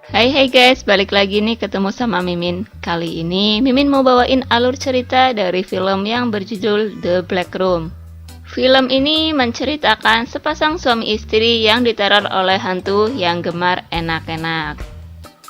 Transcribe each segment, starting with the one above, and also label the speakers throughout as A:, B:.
A: Hai guys, balik lagi nih ketemu sama Mimin. Kali ini Mimin mau bawain alur cerita dari film yang berjudul The Black Room. Film ini menceritakan sepasang suami istri yang diteror oleh hantu yang gemar enak-enak.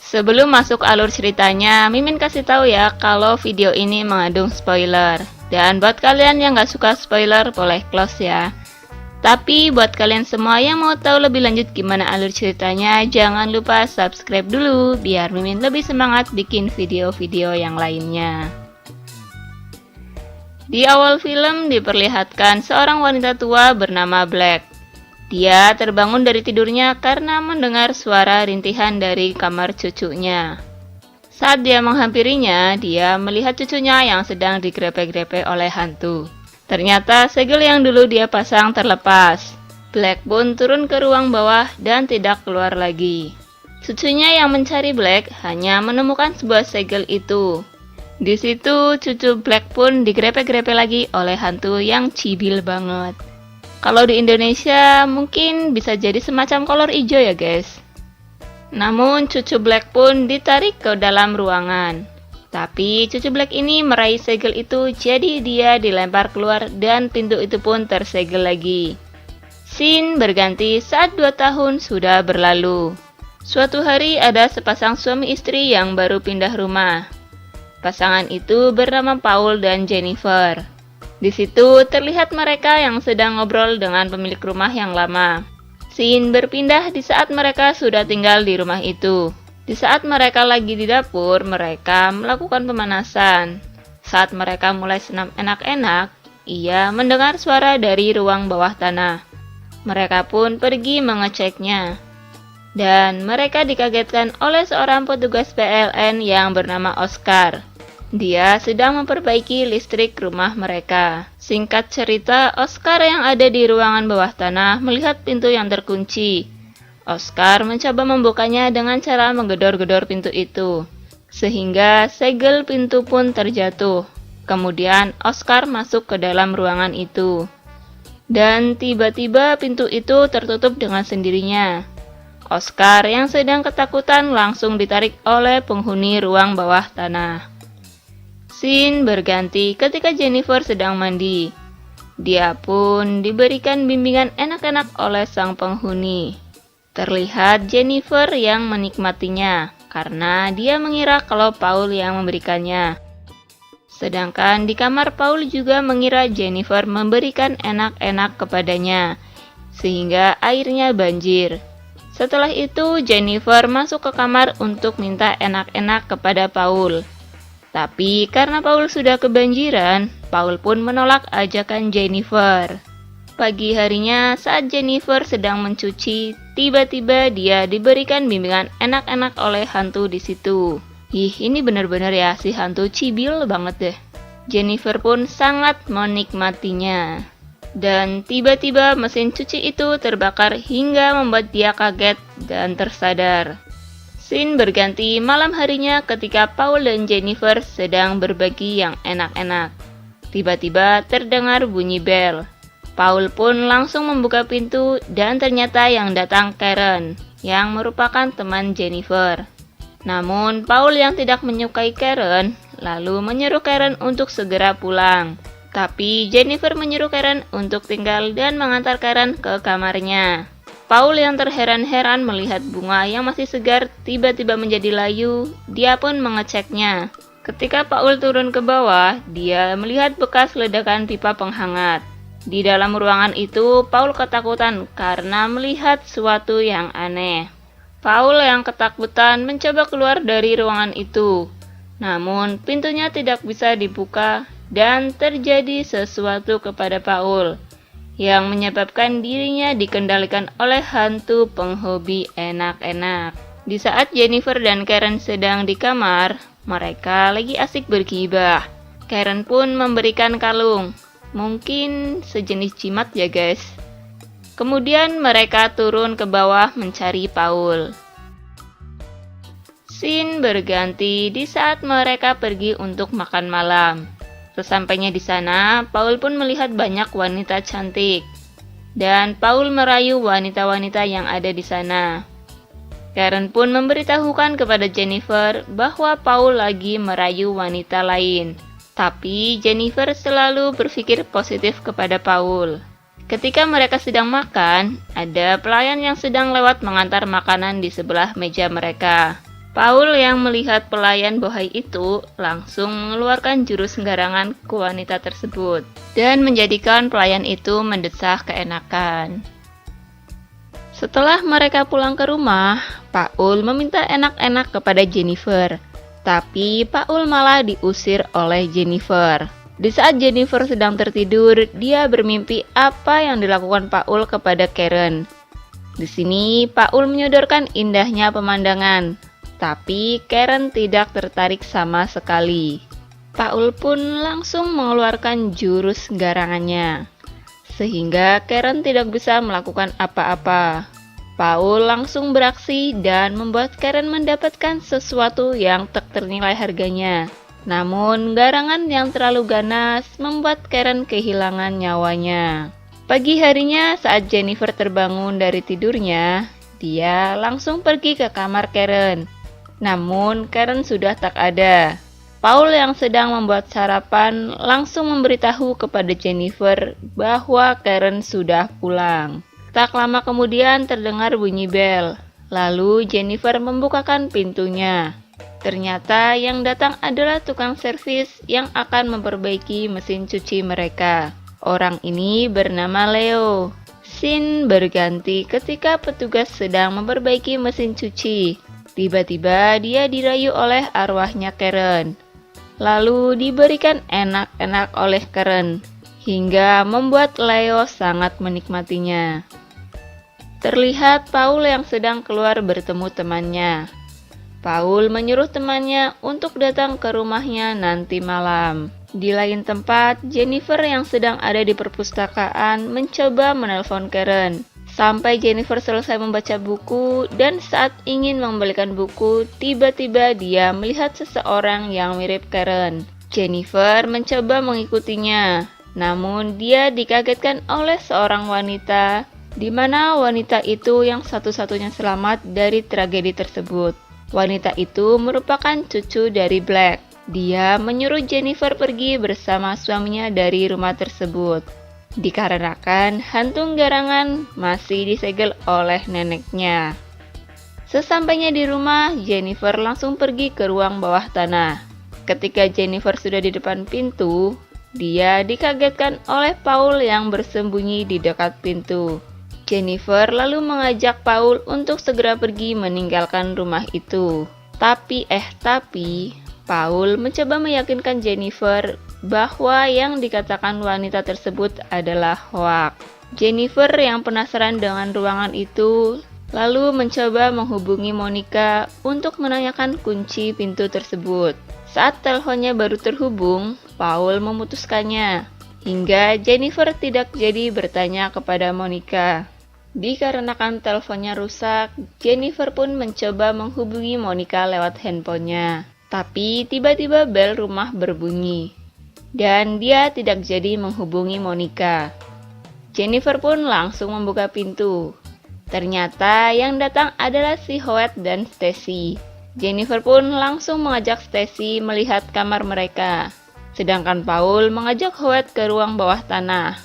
A: Sebelum masuk alur ceritanya, Mimin kasih tahu ya kalau video ini mengandung spoiler. Dan buat kalian yang gak suka spoiler, boleh close ya. Tapi buat kalian semua yang mau tahu lebih lanjut gimana alur ceritanya, jangan lupa subscribe dulu biar Mimin lebih semangat bikin video-video yang lainnya. Di awal film diperlihatkan seorang wanita tua bernama Black. Dia terbangun dari tidurnya karena mendengar suara rintihan dari kamar cucunya. Saat dia menghampirinya, dia melihat cucunya yang sedang digrepe-grepe oleh hantu. Ternyata segel yang dulu dia pasang terlepas. Black pun turun ke ruang bawah dan tidak keluar lagi. Cucunya yang mencari Black hanya menemukan sebuah segel itu. Di situ cucu Black pun digrepe-grepe lagi oleh hantu yang cibil banget. Kalau di Indonesia mungkin bisa jadi semacam kolor hijau ya guys. Namun cucu Black pun ditarik ke dalam ruangan. Tapi cucu Black ini meraih segel itu, jadi dia dilempar keluar dan pintu itu pun tersegel lagi. Scene berganti saat 2 tahun sudah berlalu. Suatu hari ada sepasang suami istri yang baru pindah rumah. Pasangan itu bernama Paul dan Jennifer. Di situ terlihat mereka yang sedang ngobrol dengan pemilik rumah yang lama. Scene berpindah di saat mereka sudah tinggal di rumah itu. Di saat mereka lagi di dapur, mereka melakukan pemanasan. Saat mereka mulai senam enak-enak, ia mendengar suara dari ruang bawah tanah. Mereka pun pergi mengeceknya. Dan mereka dikagetkan oleh seorang petugas PLN yang bernama Oscar. Dia sedang memperbaiki listrik rumah mereka. Singkat cerita, Oscar yang ada di ruangan bawah tanah melihat pintu yang terkunci. Oscar mencoba membukanya dengan cara menggedor-gedor pintu itu, sehingga segel pintu pun terjatuh. Kemudian Oscar masuk ke dalam ruangan itu. Dan tiba-tiba pintu itu tertutup dengan sendirinya. Oscar yang sedang ketakutan langsung ditarik oleh penghuni ruang bawah tanah. Scene berganti ketika Jennifer sedang mandi. Dia pun diberikan bimbingan enak-enak oleh sang penghuni. Terlihat Jennifer yang menikmatinya, karena dia mengira kalau Paul yang memberikannya. Sedangkan di kamar Paul juga mengira Jennifer memberikan enak-enak kepadanya, sehingga airnya banjir. Setelah itu Jennifer masuk ke kamar untuk minta enak-enak kepada Paul. Tapi karena Paul sudah kebanjiran, Paul pun menolak ajakan Jennifer. Pagi harinya saat Jennifer sedang mencuci, tiba-tiba dia diberikan bimbingan enak-enak oleh hantu di situ. Ini benar-benar ya si hantu cibil banget deh. Jennifer pun sangat menikmatinya. Dan tiba-tiba mesin cuci itu terbakar hingga membuat dia kaget dan tersadar. Scene berganti malam harinya ketika Paul dan Jennifer sedang berbagi yang enak-enak. Tiba-tiba terdengar bunyi bel. Paul pun langsung membuka pintu dan ternyata yang datang Karen, yang merupakan teman Jennifer. Namun Paul yang tidak menyukai Karen, lalu menyuruh Karen untuk segera pulang. Tapi Jennifer menyuruh Karen untuk tinggal dan mengantar Karen ke kamarnya. Paul yang terheran-heran melihat bunga yang masih segar tiba-tiba menjadi layu, dia pun mengeceknya. Ketika Paul turun ke bawah, dia melihat bekas ledakan pipa penghangat. Di dalam ruangan itu, Paul ketakutan karena melihat sesuatu yang aneh. Paul yang ketakutan mencoba keluar dari ruangan itu. Namun, pintunya tidak bisa dibuka dan terjadi sesuatu kepada Paul yang menyebabkan dirinya dikendalikan oleh hantu penghobi enak-enak. Di saat Jennifer dan Karen sedang di kamar, mereka lagi asik bergibah. Karen pun memberikan kalung. Mungkin sejenis jimat ya guys. Kemudian mereka turun ke bawah mencari Paul. Scene berganti di saat mereka pergi untuk makan malam. Sesampainya di sana, Paul pun melihat banyak wanita cantik. Dan Paul merayu wanita-wanita yang ada di sana. Karen pun memberitahukan kepada Jennifer bahwa Paul lagi merayu wanita lain. Tapi Jennifer selalu berpikir positif kepada Paul. Ketika mereka sedang makan, ada pelayan yang sedang lewat mengantar makanan di sebelah meja mereka. Paul yang melihat pelayan bohai itu langsung mengeluarkan jurus garangan ke wanita tersebut dan menjadikan pelayan itu mendesah keenakan. Setelah mereka pulang ke rumah, Paul meminta enak-enak kepada Jennifer, tapi Paul malah diusir oleh Jennifer. Di saat Jennifer sedang tertidur, dia bermimpi apa yang dilakukan Paul kepada Karen. Di sini, Paul menyodorkan indahnya pemandangan, tapi Karen tidak tertarik sama sekali. Paul pun langsung mengeluarkan jurus garangannya, sehingga Karen tidak bisa melakukan apa-apa. Paul langsung beraksi dan membuat Karen mendapatkan sesuatu yang tak ternilai harganya. Namun, garangan yang terlalu ganas membuat Karen kehilangan nyawanya. Pagi harinya saat Jennifer terbangun dari tidurnya, dia langsung pergi ke kamar Karen. Namun, Karen sudah tak ada. Paul yang sedang membuat sarapan langsung memberitahu kepada Jennifer bahwa Karen sudah pulang. Tak lama kemudian terdengar bunyi bel. Lalu Jennifer membukakan pintunya. Ternyata yang datang adalah tukang servis yang akan memperbaiki mesin cuci mereka. Orang ini bernama Leo. Scene berganti ketika petugas sedang memperbaiki mesin cuci. Tiba-tiba dia dirayu oleh arwahnya Karen. Lalu diberikan enak-enak oleh Karen, hingga membuat Leo sangat menikmatinya. Terlihat Paul yang sedang keluar bertemu temannya. Paul menyuruh temannya untuk datang ke rumahnya nanti malam. Di lain tempat, Jennifer yang sedang ada di perpustakaan mencoba menelpon Karen. Sampai Jennifer selesai membaca buku dan saat ingin membalikan buku, tiba-tiba dia melihat seseorang yang mirip Karen. Jennifer mencoba mengikutinya, namun dia dikagetkan oleh seorang wanita, di mana wanita itu yang satu-satunya selamat dari tragedi tersebut. Wanita itu merupakan cucu dari Black. Dia menyuruh Jennifer pergi bersama suaminya dari rumah tersebut, dikarenakan hantu garangan masih disegel oleh neneknya. Sesampainya di rumah, Jennifer langsung pergi ke ruang bawah tanah. Ketika Jennifer sudah di depan pintu, dia dikagetkan oleh Paul yang bersembunyi di dekat pintu. Jennifer lalu mengajak Paul untuk segera pergi meninggalkan rumah itu. Tapi Paul mencoba meyakinkan Jennifer bahwa yang dikatakan wanita tersebut adalah hoaks. Jennifer yang penasaran dengan ruangan itu lalu mencoba menghubungi Monica untuk menanyakan kunci pintu tersebut. Saat teleponnya baru terhubung, Paul memutuskannya, hingga Jennifer tidak jadi bertanya kepada Monica. Dikarenakan teleponnya rusak, Jennifer pun mencoba menghubungi Monica lewat handphonenya. Tapi tiba-tiba bel rumah berbunyi, dan dia tidak jadi menghubungi Monica. Jennifer pun langsung membuka pintu. Ternyata yang datang adalah si Howard dan Stacy. Jennifer pun langsung mengajak Stacy melihat kamar mereka, sedangkan Paul mengajak Howard ke ruang bawah tanah.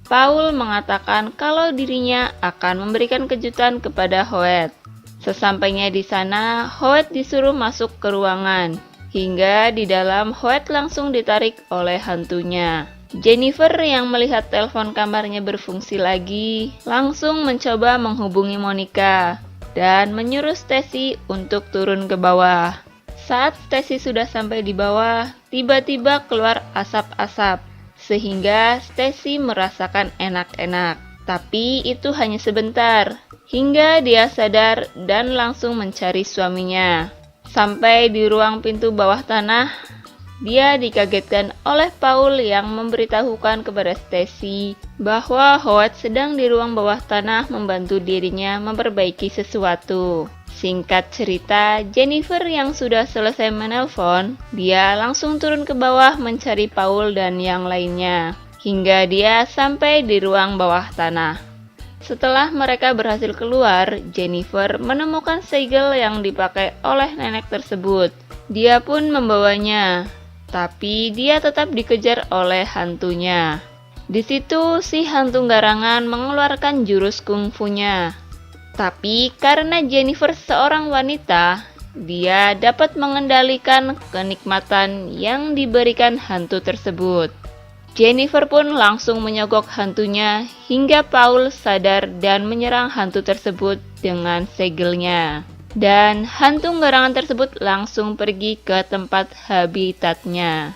A: Paul mengatakan kalau dirinya akan memberikan kejutan kepada Howard. Sesampainya di sana, Howard disuruh masuk ke ruangan. Hingga di dalam, Howard langsung ditarik oleh hantunya. Jennifer yang melihat telepon kamarnya berfungsi lagi, langsung mencoba menghubungi Monica dan menyuruh Stacy untuk turun ke bawah. Saat Stacy sudah sampai di bawah, tiba-tiba keluar asap-asap, sehingga Stacy merasakan enak-enak. Tapi itu hanya sebentar, hingga dia sadar dan langsung mencari suaminya. Sampai di ruang pintu bawah tanah, dia dikagetkan oleh Paul yang memberitahukan kepada Stacy bahwa Howard sedang di ruang bawah tanah membantu dirinya memperbaiki sesuatu. Singkat cerita, Jennifer yang sudah selesai menelpon, dia langsung turun ke bawah mencari Paul dan yang lainnya, hingga dia sampai di ruang bawah tanah. Setelah mereka berhasil keluar, Jennifer menemukan segel yang dipakai oleh nenek tersebut. Dia pun membawanya, tapi dia tetap dikejar oleh hantunya. Di situ si hantu garangan mengeluarkan jurus kungfunya. Tapi karena Jennifer seorang wanita, dia dapat mengendalikan kenikmatan yang diberikan hantu tersebut. Jennifer pun langsung menyogok hantunya hingga Paul sadar dan menyerang hantu tersebut dengan segelnya. Dan hantu garangan tersebut langsung pergi ke tempat habitatnya.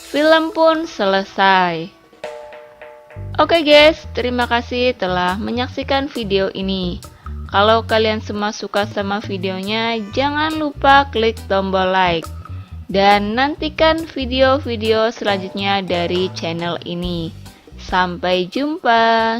A: Film pun selesai. Oke guys, terima kasih telah menyaksikan video ini. Kalau kalian semua suka sama videonya, jangan lupa klik tombol like. Dan nantikan video-video selanjutnya dari channel ini. Sampai jumpa.